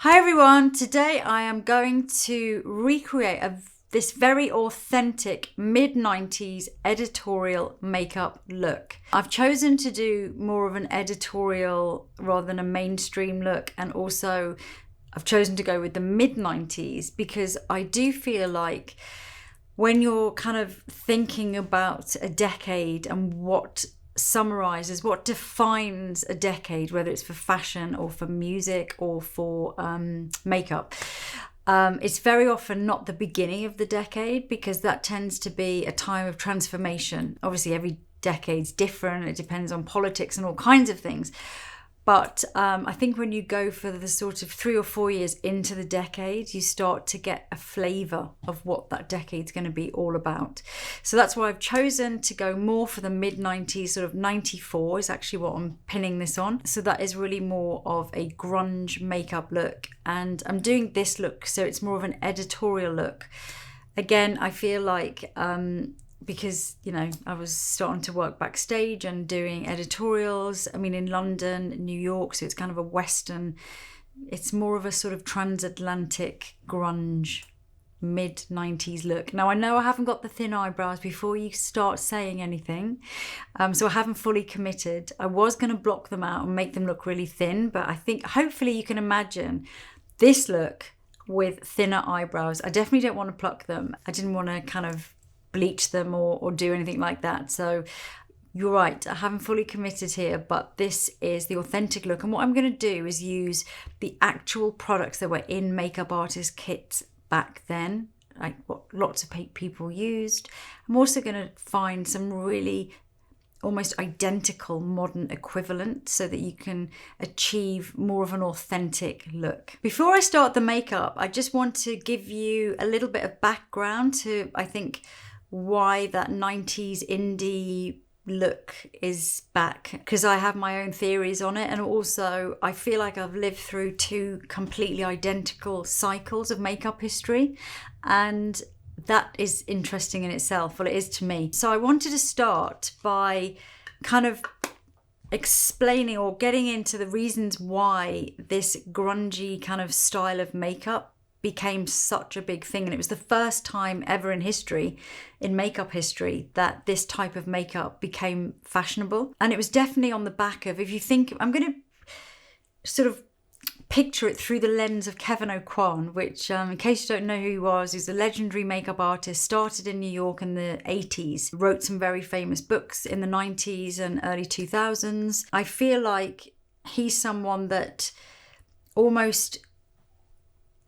Hi everyone, today I am going to recreate this very authentic mid-90s editorial makeup look. I've chosen to do more of an editorial rather than a mainstream look, and also I've chosen to go with the mid-90s because I do feel like when you're kind of thinking about a decade and what summarizes, what defines a decade, whether it's for fashion or for music or for makeup, it's very often not the beginning of the decade, because that tends to be a time of transformation. Obviously every decade's different, it depends on politics and all kinds of things. But I think when you go for the sort of 3 or 4 years into the decade, you start to get a flavour of what that decade's going to be all about. So that's why I've chosen to go more for the mid-90s, sort of 94 is actually what I'm pinning this on. So that is really more of a grunge makeup look. And I'm doing this look so it's more of an editorial look. Again, I feel like because, you know, I was starting to work backstage and doing editorials. I mean, in London, New York, so it's kind of a Western, it's more of a sort of transatlantic grunge mid-90s look. Now, I know I haven't got the thin eyebrows before you start saying anything, so I haven't fully committed. I was going to block them out and make them look really thin, but I think hopefully you can imagine this look with thinner eyebrows. I definitely don't want to pluck them. I didn't want to kind of bleach them or do anything like that. So you're right, I haven't fully committed here, but this is the authentic look. And what I'm going to do is use the actual products that were in makeup artist kits back then, like what lots of people used. I'm also going to find some really almost identical modern equivalent so that you can achieve more of an authentic look. Before I start the makeup, I just want to give you a little bit of background to, I think, why that 90s indie look is back, because I have my own theories on it, and also I feel like I've lived through 2 completely identical cycles of makeup history, and that is interesting in itself. Well, it is to me. So I wanted to start by kind of explaining or getting into the reasons why this grungy kind of style of makeup became such a big thing. And it was the first time ever in history, in makeup history, that this type of makeup became fashionable. And it was definitely on the back of, if you think, I'm going to sort of picture it through the lens of Kevin Aucoin, which, in case you don't know who he was, he's a legendary makeup artist, started in New York in the 80s, wrote some very famous books in the 90s and early 2000s. I feel like he's someone that almost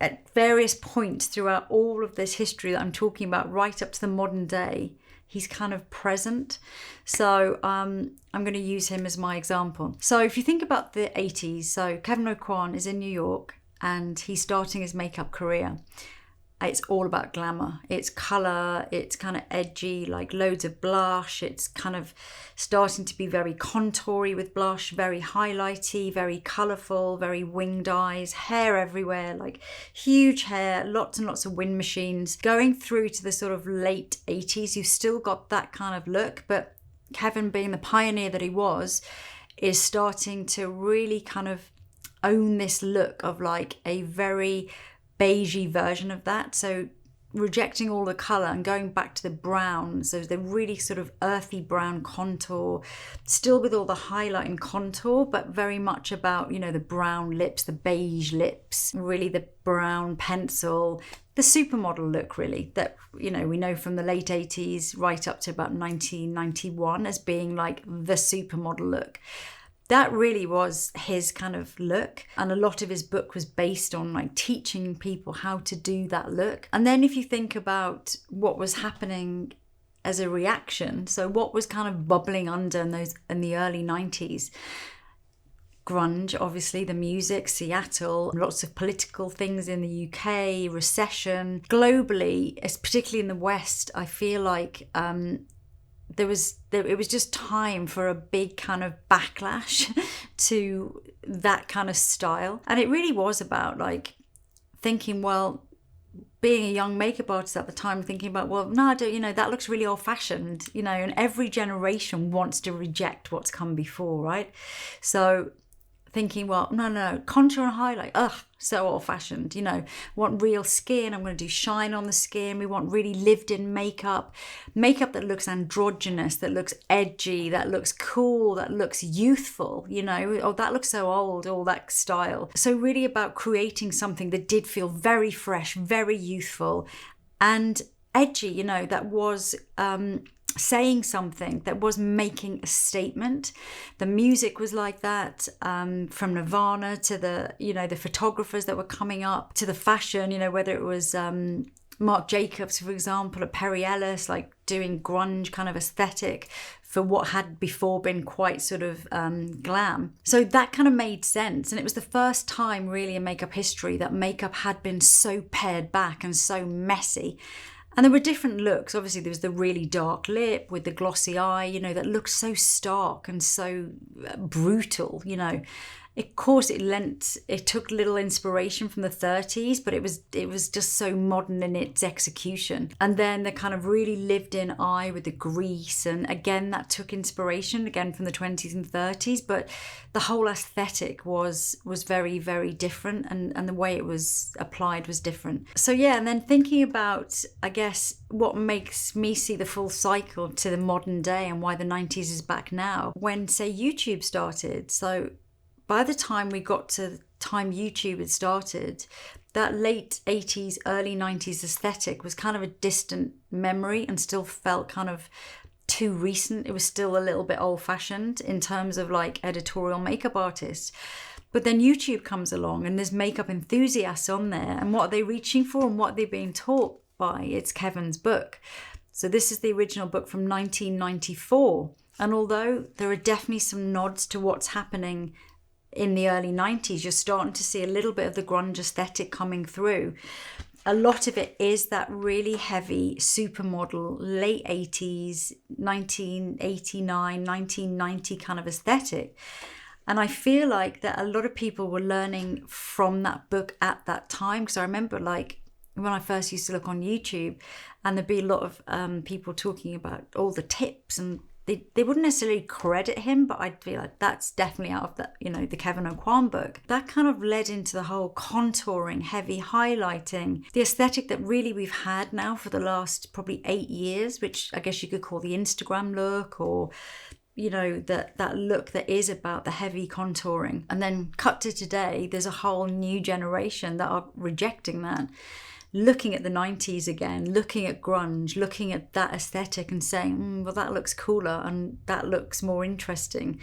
at various points throughout all of this history that I'm talking about, right up to the modern day, he's kind of present. So I'm going to use him as my example. So if you think about the 80s, so Kevin Aucoin is in New York and he's starting his makeup career. It's all about glamour. It's colour, it's kind of edgy, like loads of blush. It's kind of starting to be very contoury with blush, very highlighty, very colourful, very winged eyes, hair everywhere, like huge hair, lots and lots of wind machines. Going through to the sort of late 80s, you've still got that kind of look, but Kevin, being the pioneer that he was, is starting to really kind of own this look of like a very beigey version of that. So rejecting all the colour and going back to the browns, so the really sort of earthy brown contour, still with all the highlight and contour, but very much about, you know, the brown lips, the beige lips, really the brown pencil, the supermodel look really that, you know, we know from the late 80s right up to about 1991 as being like the supermodel look. That really was his kind of look, and a lot of his book was based on like teaching people how to do that look. And then if you think about what was happening as a reaction, so what was kind of bubbling under in the early 90s, grunge, obviously, the music, Seattle, lots of political things in the UK, recession. Globally, particularly in the West, I feel like it was just time for a big kind of backlash to that kind of style. And it really was about like thinking, well, being a young makeup artist at the time, thinking about, well, no, that looks really old fashioned, and every generation wants to reject what's come before, right? So thinking, well, no, contour and highlight, so old-fashioned, want real skin, I'm going to do shine on the skin. We want really lived-in makeup that looks androgynous, that looks edgy, that looks cool, that looks youthful, oh, that looks so old, all that style. So really about creating something that did feel very fresh, very youthful and edgy, that was saying something, that was making a statement. The music was like that, from Nirvana to the photographers that were coming up, to the fashion, whether it was Marc Jacobs, for example, or Perry Ellis, like doing grunge kind of aesthetic for what had before been quite sort of glam. So that kind of made sense. And it was the first time really in makeup history that makeup had been so pared back and so messy. And there were different looks. Obviously, there was the really dark lip with the glossy eye, that looked so stark and so brutal, Of course, it took little inspiration from the 30s, but it was just so modern in its execution. And then the kind of really lived in eye with the grease. And again, that took inspiration again from the 20s and 30s, but the whole aesthetic was very, very different. And the way it was applied was different. So yeah, and then thinking about, I guess, what makes me see the full cycle to the modern day and why the 90s is back now, when, say, YouTube started. So by the time we got to the time YouTube had started, that late 80s, early 90s aesthetic was kind of a distant memory and still felt kind of too recent. It was still a little bit old-fashioned in terms of like editorial makeup artists. But then YouTube comes along and there's makeup enthusiasts on there. And what are they reaching for and what are they being taught by? It's Kevin's book. So this is the original book from 1994. And although there are definitely some nods to what's happening in the early 90s, you're starting to see a little bit of the grunge aesthetic coming through. A lot of it is that really heavy supermodel, late 80s, 1989, 1990 kind of aesthetic. And I feel like that a lot of people were learning from that book at that time. Because I remember like when I first used to look on YouTube and there'd be a lot of people talking about all the tips, and they wouldn't necessarily credit him, but I'd be like, that's definitely out of the Kevin O'Quan book. That kind of led into the whole contouring, heavy highlighting, the aesthetic that really we've had now for the last probably 8 years, which I guess you could call the Instagram look, or that look that is about the heavy contouring. And then cut to today, there's a whole new generation that are rejecting that, looking at the 90s again, looking at grunge, looking at that aesthetic and saying, well, that looks cooler and that looks more interesting.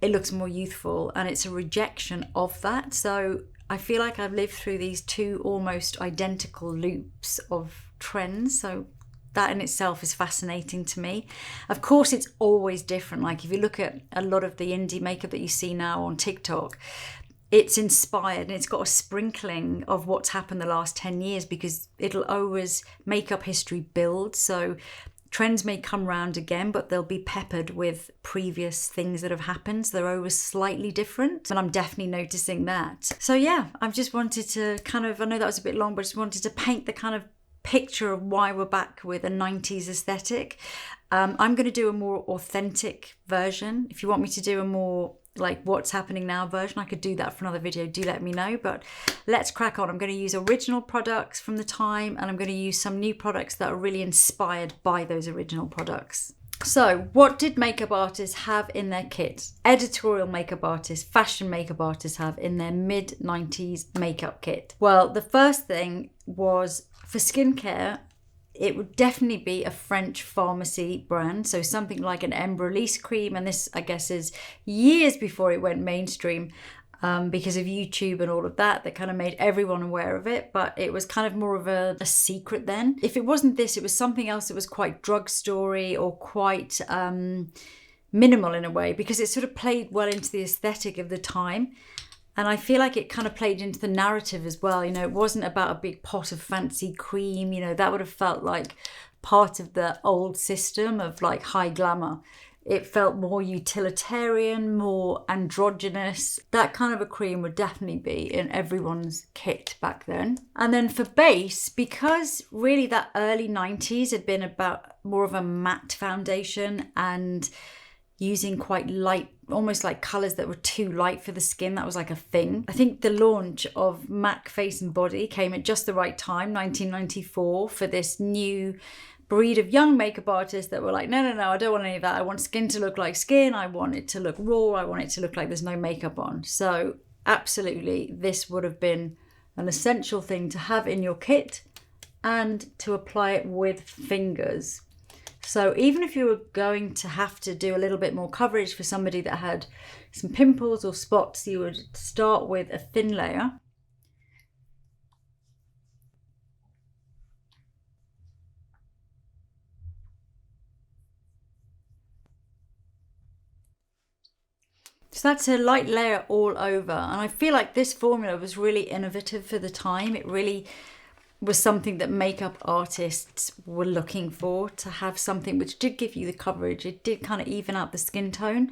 It looks more youthful, and it's a rejection of that. So I feel like I've lived through these two almost identical loops of trends. So that in itself is fascinating to me. Of course, it's always different. Like if you look at a lot of the indie makeup that you see now on TikTok, it's inspired and it's got a sprinkling of what's happened the last 10 years, because it'll always, makeup history builds. So trends may come round again, but they'll be peppered with previous things that have happened. So they're always slightly different. And I'm definitely noticing that. So yeah, I've just wanted to kind of, I know that was a bit long, but I just wanted to paint the kind of picture of why we're back with a 90s aesthetic. I'm going to do a more authentic version. If you want me to do a more like what's happening now version, I could do that for another video. Do let me know, but let's crack on. I'm going to use original products from the time, and I'm going to use some new products that are really inspired by those original products. So what did makeup artists have in their kit? Editorial makeup artists, fashion makeup artists have in their mid-90s makeup kit. Well, the first thing was, for skincare, it would definitely be a French pharmacy brand. So something like an Embryolisse cream. And this, I guess, is years before it went mainstream, because of YouTube and all of that kind of made everyone aware of it. But it was kind of more of a secret then. If it wasn't this, it was something else that was quite drugstore-y or quite minimal in a way, because it sort of played well into the aesthetic of the time. And I feel like it kind of played into the narrative as well. It wasn't about a big pot of fancy cream. That would have felt like part of the old system of like high glamour. It felt more utilitarian, more androgynous. That kind of a cream would definitely be in everyone's kit back then. And then for base, because really that early 90s had been about more of a matte foundation, and using quite light, almost like colours that were too light for the skin. That was like a thing. I think the launch of MAC Face and Body came at just the right time, 1994, for this new breed of young makeup artists that were like, no, I don't want any of that. I want skin to look like skin. I want it to look raw. I want it to look like there's no makeup on. So absolutely, this would have been an essential thing to have in your kit and to apply it with fingers. So even if you were going to have to do a little bit more coverage for somebody that had some pimples or spots, you would start with a thin layer. So that's a light layer all over. And I feel like this formula was really innovative for the time. It really was something that makeup artists were looking for, to have something which did give you the coverage. It did kind of even out the skin tone,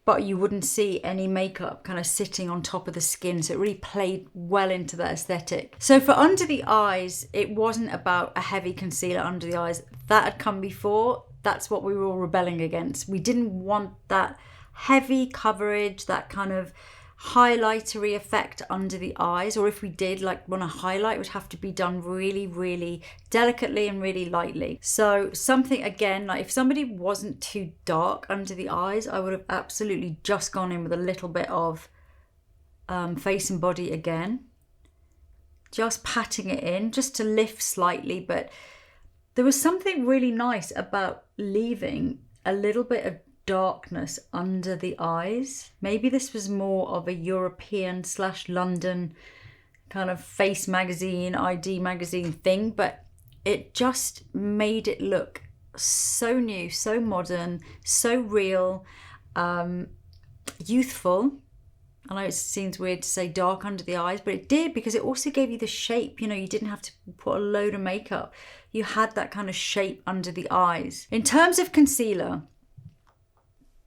but you wouldn't see any makeup kind of sitting on top of the skin. So it really played well into that aesthetic. So for under the eyes, it wasn't about a heavy concealer under the eyes. That had come before. That's what we were all rebelling against. We didn't want that heavy coverage, that kind of highlightery effect under the eyes, or if we did like want to highlight, it would have to be done really, really delicately and really lightly. So something, again, like if somebody wasn't too dark under the eyes, I would have absolutely just gone in with a little bit of Face and Body again, just patting it in just to lift slightly. But there was something really nice about leaving a little bit of darkness under the eyes. Maybe this was more of a European / London kind of face magazine, ID magazine thing, but it just made it look so new, so modern, so real, youthful. I know it seems weird to say dark under the eyes, but it did, because it also gave you the shape. You know, you didn't have to put a load of makeup. You had that kind of shape under the eyes. In terms of concealer,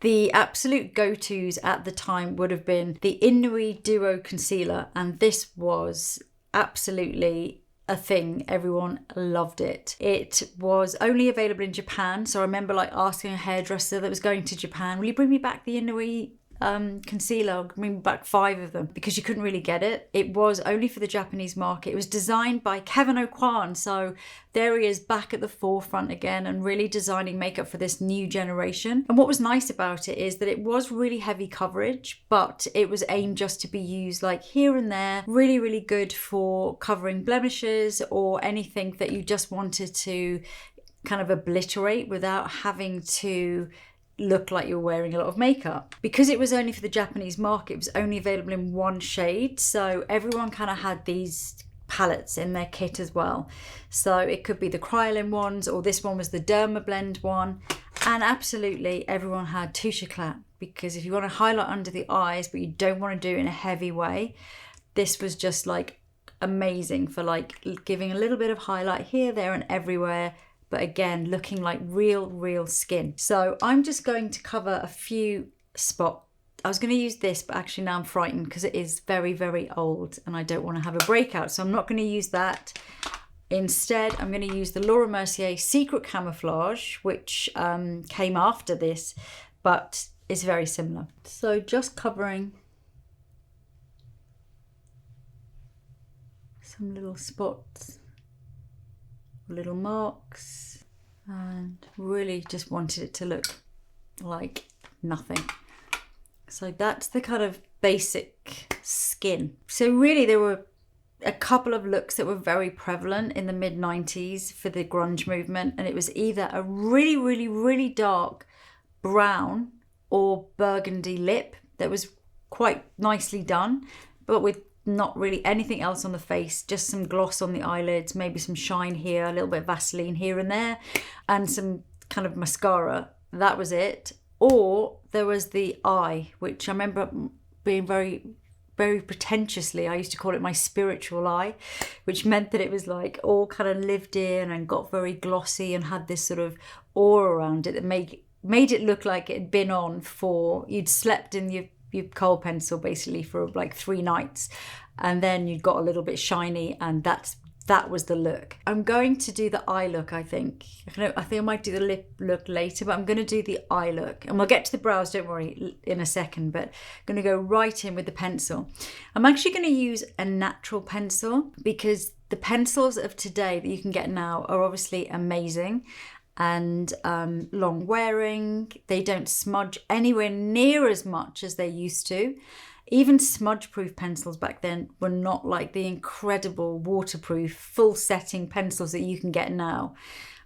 the absolute go-tos at the time would have been the Inui Duo Concealer, and this was absolutely a thing. Everyone loved it. It was only available in Japan, so I remember like asking a hairdresser that was going to Japan, will you bring me back the Inui concealer? I'll bring back 5 of them, because you couldn't really get it. It was only for the Japanese market. It was designed by Kevin O'Quan, so there he is back at the forefront again and really designing makeup for this new generation. And what was nice about it is that it was really heavy coverage, but it was aimed just to be used like here and there. Really, really good for covering blemishes or anything that you just wanted to kind of obliterate without having to look like you're wearing a lot of makeup. Because it was only for the Japanese market, it was only available in 1 shade, so everyone kind of had these palettes in their kit as well. So it could be the Kryolan ones, or this one was the Derma Blend one, and absolutely everyone had Touche Éclat, because if you want to highlight under the eyes but you don't want to do it in a heavy way, this was just like amazing for like giving a little bit of highlight here, there and everywhere, but again, looking like real skin. So I'm just going to cover a few spots. I was going to use this, but actually now I'm frightened because it is very old and I don't want to have a breakout. So I'm not going to use that. Instead, I'm going to use the Laura Mercier Secret Camouflage, which came after this, but is very similar. So just covering some little spots, little marks, and really just wanted it to look like nothing. So that's the kind of basic skin. So really there were a couple of looks that were very prevalent in the mid-90s for the grunge movement, and it was either a really dark brown or burgundy lip that was quite nicely done, but with not really anything else on the face, just some gloss on the eyelids, maybe some shine here, a little bit of Vaseline here and there, and some kind of mascara. That was it. Or there was the eye, which I remember being very pretentiously, I used to call it my spiritual eye, which meant that it was like all kind of lived in and got very glossy and had this sort of aura around it that made it look like it had been on for, you'd slept in your kohl pencil basically for like 3 nights, and then you got a little bit shiny, and that's that was the look. I'm going to do the eye look, I think. I think I might do the lip look later, but I'm going to do the eye look. And we'll get to the brows, don't worry, in a second, but I'm going to go right in with the pencil. I'm actually going to use a natural pencil because the pencils of today that you can get now are obviously amazing and long wearing. They don't smudge anywhere near as much as they used to. Even smudge-proof pencils back then were not like the incredible waterproof, full-setting pencils that you can get now.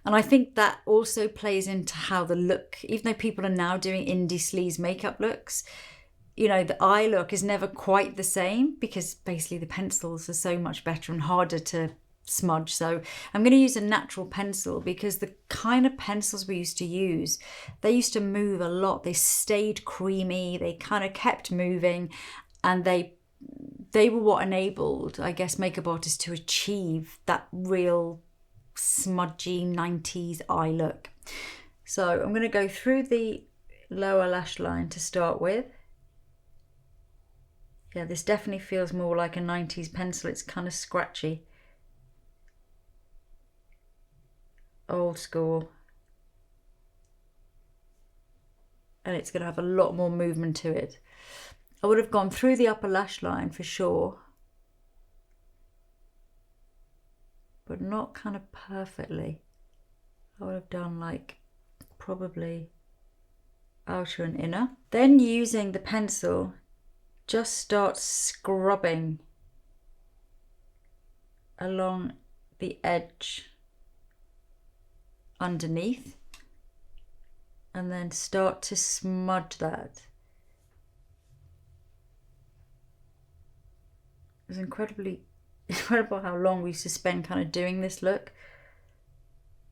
And I think that also plays into how the look, even though people are now doing indie sleaze makeup looks, you know, the eye look is never quite the same because basically the pencils are so much better and harder to smudge. So I'm going to use a natural pencil because the kind of pencils we used to use, they used to move a lot. They stayed creamy, they kind of kept moving, and they were what enabled, I guess, makeup artists to achieve that real smudgy 90s eye look. So I'm going to go through the lower lash line to start with. Yeah, this definitely feels more like a 90s pencil. It's kind of scratchy. Old school, and it's going to have a lot more movement to it. I would have gone through the upper lash line for sure, but not kind of perfectly. I would have done like probably outer and inner. Then using the pencil, just start scrubbing along the edge underneath, and then start to smudge that. It's incredible how long we used to spend kind of doing this look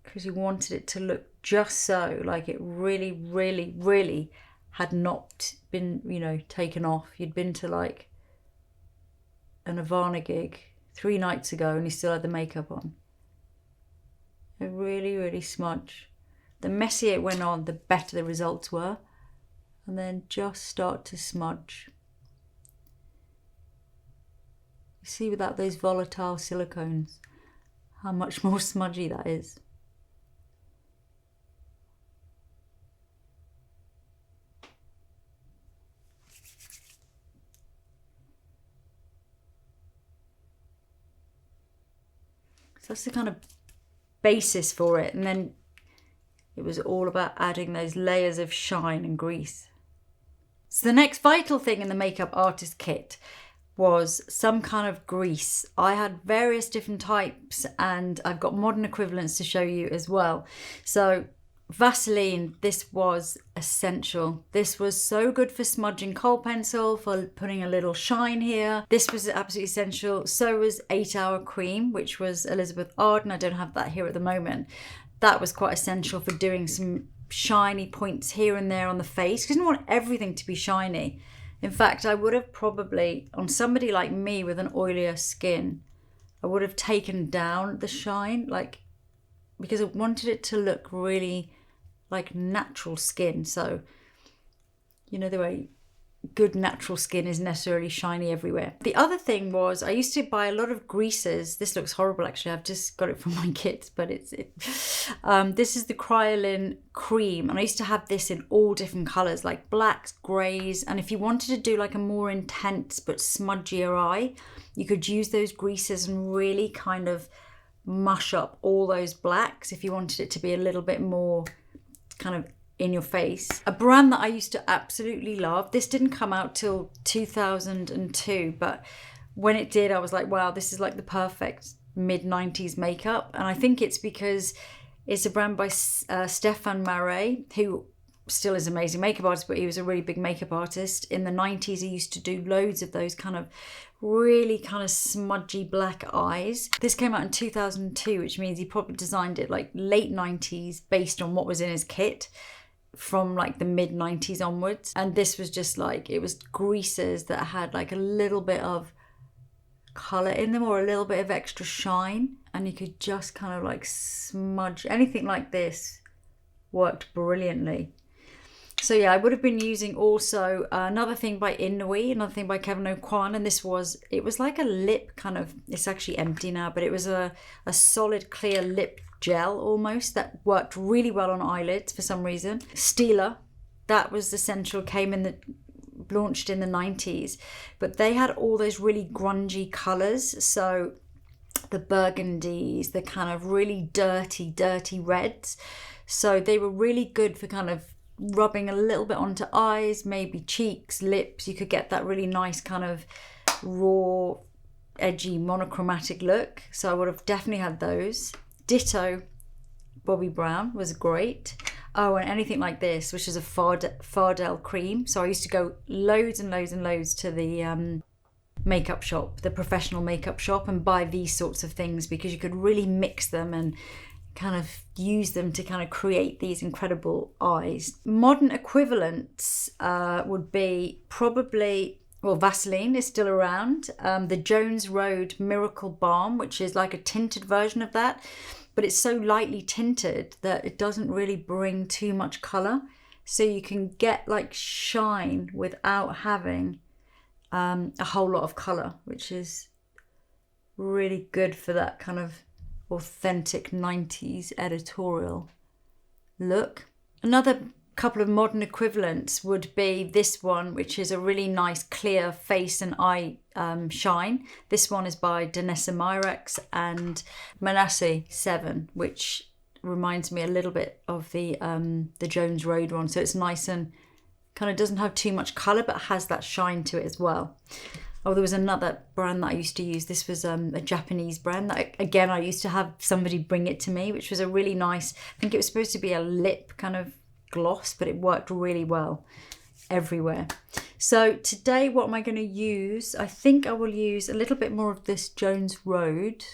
because you wanted it to look just so like it really, really, really had not been, you know, taken off. You'd been to like a Nirvana gig 3 nights ago and you still had the makeup on. It really, really smudge. The messier it went on, the better the results were. And then just start to smudge. You see without those volatile silicones, how much more smudgy that is. So that's the kind of basis for it, and then it was all about adding those layers of shine and grease. So the next vital thing in the makeup artist kit was some kind of grease. I had various different types and I've got modern equivalents to show you as well. So Vaseline, this was essential. This was so good for smudging kohl pencil, for putting a little shine here. This was absolutely essential. So was 8 Hour Cream, which was Elizabeth Arden. I don't have that here at the moment. That was quite essential for doing some shiny points here and there on the face. Because I didn't want everything to be shiny. In fact, I would have probably, on somebody like me with an oilier skin, I would have taken down the shine, like, because I wanted it to look really like natural skin. So, you know, the way good natural skin is necessarily shiny everywhere. The other thing was I used to buy a lot of greases. This looks horrible actually. I've just got it from my kit, but this is the Cryolin cream, and I used to have this in all different colors like blacks, grays, and if you wanted to do like a more intense but smudgier eye, you could use those greases and really kind of mush up all those blacks if you wanted it to be a little bit more kind of in your face. A brand that I used to absolutely love, this didn't come out till 2002, but when it did I was like, wow, this is like the perfect mid-90s makeup. And I think it's because it's a brand by Stefan Marais, who still is an amazing makeup artist, but he was a really big makeup artist. In the 90s he used to do loads of those kind of really kind of smudgy black eyes. This came out in 2002, which means he probably designed it like late 90s based on what was in his kit from like the mid 90s onwards. And this was just like, it was greases that had like a little bit of colour in them or a little bit of extra shine, and you could just kind of like smudge. Anything like this worked brilliantly. So yeah, I would have been using also another thing by Inui, another thing by Kevin O'Quan, and it was like a lip kind of, it's actually empty now, but it was a solid clear lip gel almost that worked really well on eyelids for some reason. Stila, that was the Central, launched in the 90s, but they had all those really grungy colours. So the burgundies, the kind of really dirty reds. So they were really good for kind of rubbing a little bit onto eyes, maybe cheeks, lips. You could get that really nice kind of raw, edgy, monochromatic look. So I would have definitely had those. Ditto Bobbi Brown was great. Oh, and anything like this, which is a Fardell cream. So I used to go loads and loads to the makeup shop, the professional makeup shop, and buy these sorts of things because you could really mix them and kind of use them to kind of create these incredible eyes. Modern equivalents would be probably, well, Vaseline is still around. The Jones Road Miracle Balm, which is like a tinted version of that, but it's so lightly tinted that it doesn't really bring too much colour. So you can get like shine without having a whole lot of colour, which is really good for that kind of authentic 90s editorial look. Another couple of modern equivalents would be this one, which is a really nice clear face and eye shine. This one is by Danessa Myrex and Manasseh 7, which reminds me a little bit of the Jones Road one. So it's nice and kind of doesn't have too much colour, but has that shine to it as well. Oh, there was another brand that I used to use. This was a Japanese brand that, again, I used to have somebody bring it to me, which was a really nice, I think it was supposed to be a lip kind of gloss, but it worked really well everywhere. So today, what am I going to use? I think I will use a little bit more of this Jones Road.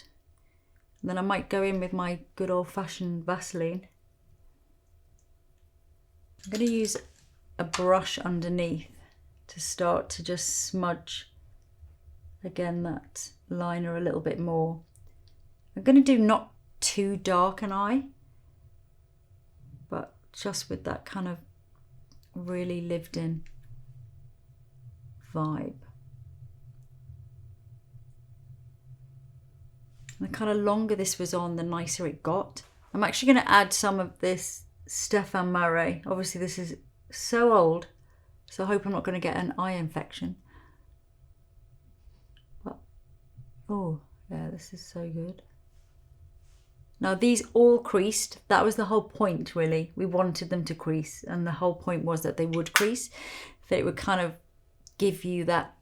And then I might go in with my good old-fashioned Vaseline. I'm going to use a brush underneath to start to just smudge again that liner a little bit more. I'm going to do not too dark an eye, but just with that kind of really lived in vibe. And the kind of longer this was on, the nicer it got. I'm actually going to add some of this Stefan Marais. Obviously this is so old, so I hope I'm not going to get an eye infection. Oh, yeah, this is so good. Now, these all creased. That was the whole point, really. We wanted them to crease, and the whole point was that they would crease, that it would kind of give you that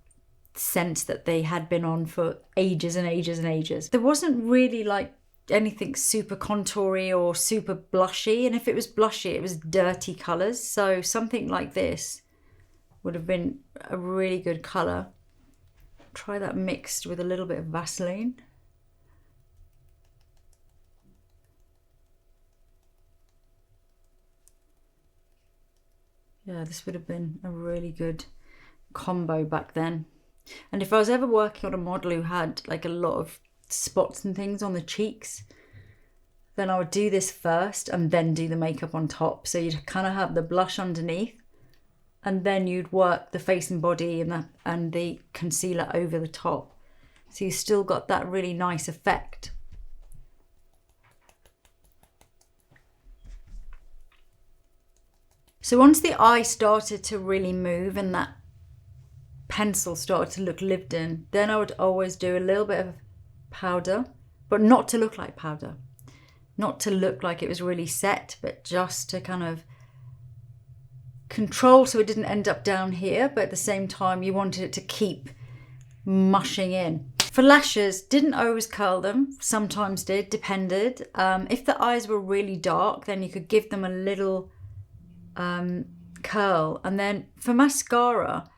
sense that they had been on for ages and ages and ages. There wasn't really like anything super contoury or super blushy, and if it was blushy, it was dirty colours. So something like this would have been a really good colour. Try that mixed with a little bit of Vaseline. Yeah, this would have been a really good combo back then. And if I was ever working on a model who had like a lot of spots and things on the cheeks, then I would do this first and then do the makeup on top. So you'd kind of have the blush underneath, and then you'd work the face and body and the concealer over the top. So you still got that really nice effect. So once the eye started to really move and that pencil started to look lived in, then I would always do a little bit of powder, but not to look like powder. Not to look like it was really set, but just to kind of control so it didn't end up down here, but at the same time you wanted it to keep mushing in. For lashes, didn't always curl them, sometimes did, depended. If the eyes were really dark, then you could give them a little curl. And then for mascara,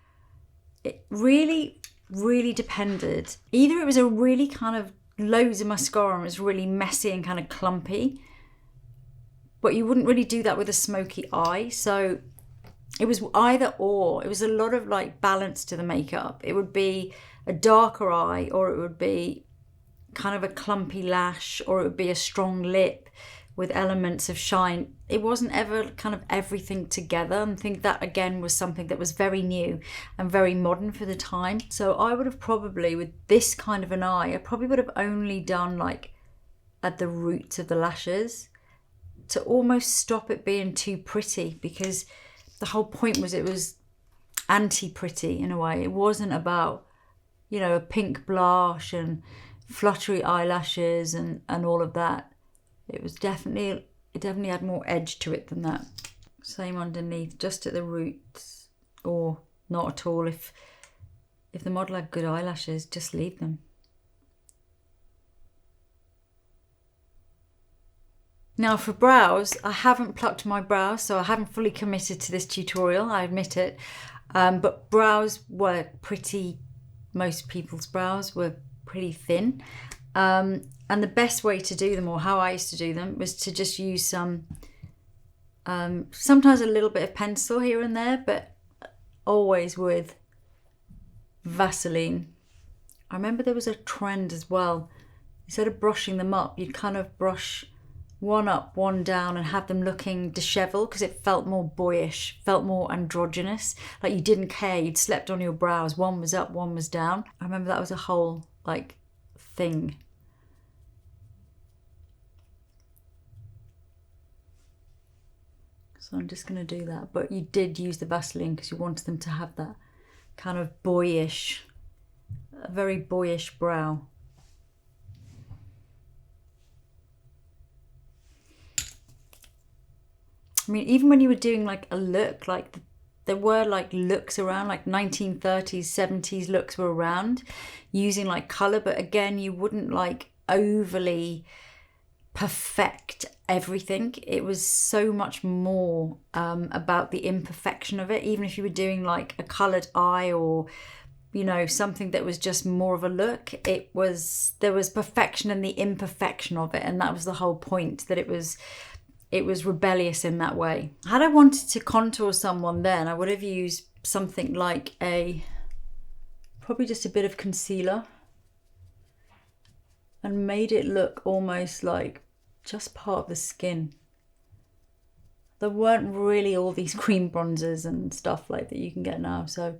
it really depended. Either it was a really kind of loads of mascara and it was really messy and kind of clumpy, but you wouldn't really do that with a smoky eye. So it was either or. It was a lot of like balance to the makeup. It would be a darker eye, or it would be kind of a clumpy lash, or it would be a strong lip, with elements of shine. It wasn't ever kind of everything together, and I think that again was something that was very new and very modern for the time. So I would have probably, with this kind of an eye, I probably would have only done like at the roots of the lashes to almost stop it being too pretty, because the whole point was it was anti-pretty in a way. It wasn't about, you know, a pink blush and fluttery eyelashes and all of that. It definitely had more edge to it than that. Same underneath, just at the roots, or not at all. If the model had good eyelashes, just leave them. Now for brows, I haven't plucked my brows, so I haven't fully committed to this tutorial, I admit it. But brows were pretty, most people's brows were pretty thin. And the best way to do them, or how I used to do them, was to just use some, sometimes a little bit of pencil here and there, but always with Vaseline. I remember there was a trend as well. Instead of brushing them up, you'd kind of brush one up, one down, and have them looking disheveled, because it felt more boyish, felt more androgynous. Like you didn't care, you'd slept on your brows. One was up, one was down. I remember that was a whole like thing. So I'm just going to do that. But you did use the Vaseline because you wanted them to have that kind of boyish, a very boyish brow. I mean, even when you were doing like a look, like there were like looks around, like 1930s, 70s looks were around using like colour. But again, you wouldn't like overly perfect everything. It was so much more about the imperfection of it. Even if you were doing like a coloured eye, or you know, something that was just more of a look, there was perfection in the imperfection of it, and that was the whole point, that it was rebellious in that way. Had I wanted to contour someone then, I would have used something like probably just a bit of concealer, and made it look almost like just part of the skin. There weren't really all these cream bronzers and stuff like that you can get now, so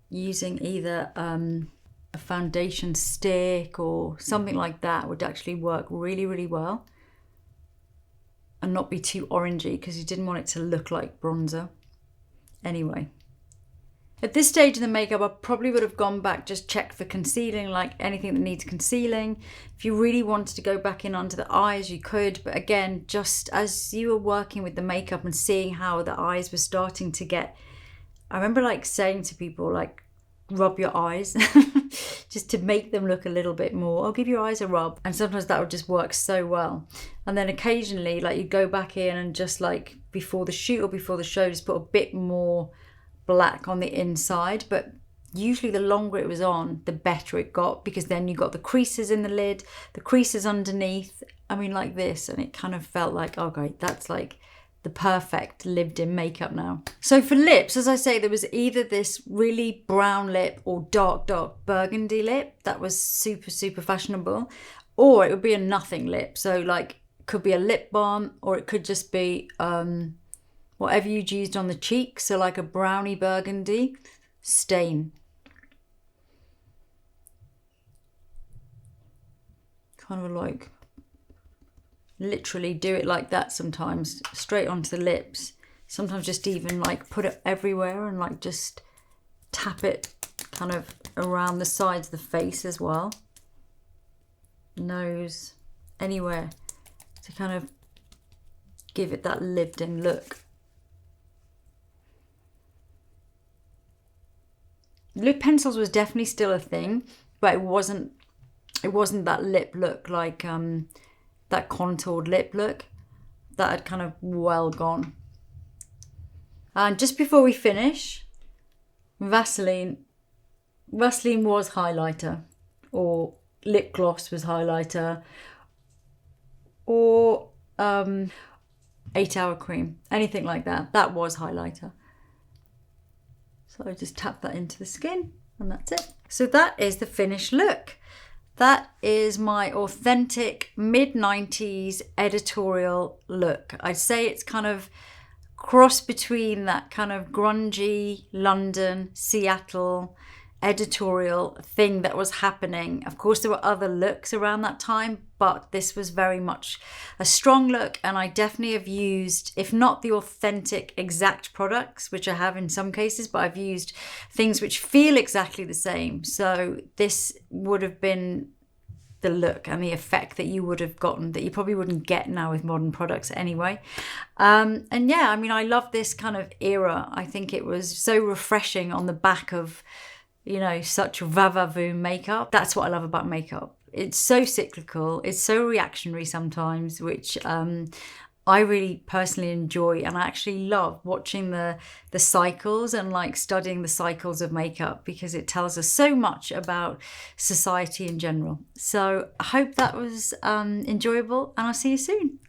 using either a foundation stick or something like that would actually work really, really well, and not be too orangey, because you didn't want it to look like bronzer. Anyway, at this stage in the makeup, I probably would have gone back, just checked for concealing, like anything that needs concealing. If you really wanted to go back in under the eyes, you could. But again, just as you were working with the makeup and seeing how the eyes were starting to get, I remember like saying to people, like, rub your eyes just to make them look a little bit more. I'll give your eyes a rub. And sometimes that would just work so well. And then occasionally, like, you go back in and just like before the shoot or before the show, just put a bit more black on the inside. But usually the longer it was on, the better it got, because then you got the creases in the lid, the creases underneath. I mean, like this, and it kind of felt like, oh great, that's like the perfect lived in makeup now. So for lips, as I say, there was either this really brown lip or dark burgundy lip that was super, super fashionable, or it would be a nothing lip. So like, could be a lip balm, or it could just be whatever you'd used on the cheeks. So like a brownie burgundy stain. Kind of like, literally do it like that sometimes, straight onto the lips. Sometimes just even like put it everywhere and like just tap it kind of around the sides of the face as well. Nose, anywhere, to kind of give it that lived in look. Lip pencils was definitely still a thing, but it wasn't that lip look, like that contoured lip look. That had kind of well gone. And just before we finish, Vaseline was highlighter, or lip gloss was highlighter, or 8-hour cream, anything like that. That was highlighter. So I just tap that into the skin, and that's it. So that is the finished look. that is my authentic mid-90s editorial look. I'd say it's kind of cross between that kind of grungy London, Seattle editorial thing that was happening. Of course, there were other looks around that time, but this was very much a strong look, and I definitely have used, if not the authentic exact products, which I have in some cases, but I've used things which feel exactly the same. So this would have been the look and the effect that you would have gotten that you probably wouldn't get now with modern products anyway. And yeah, I mean, I love this kind of era. I think it was so refreshing on the back of, you know, such va-va-voom makeup. That's what I love about makeup. It's so cyclical, it's so reactionary sometimes, which I really personally enjoy, and I actually love watching the cycles and like studying the cycles of makeup, because it tells us so much about society in general. So I hope that was enjoyable, and I'll see you soon.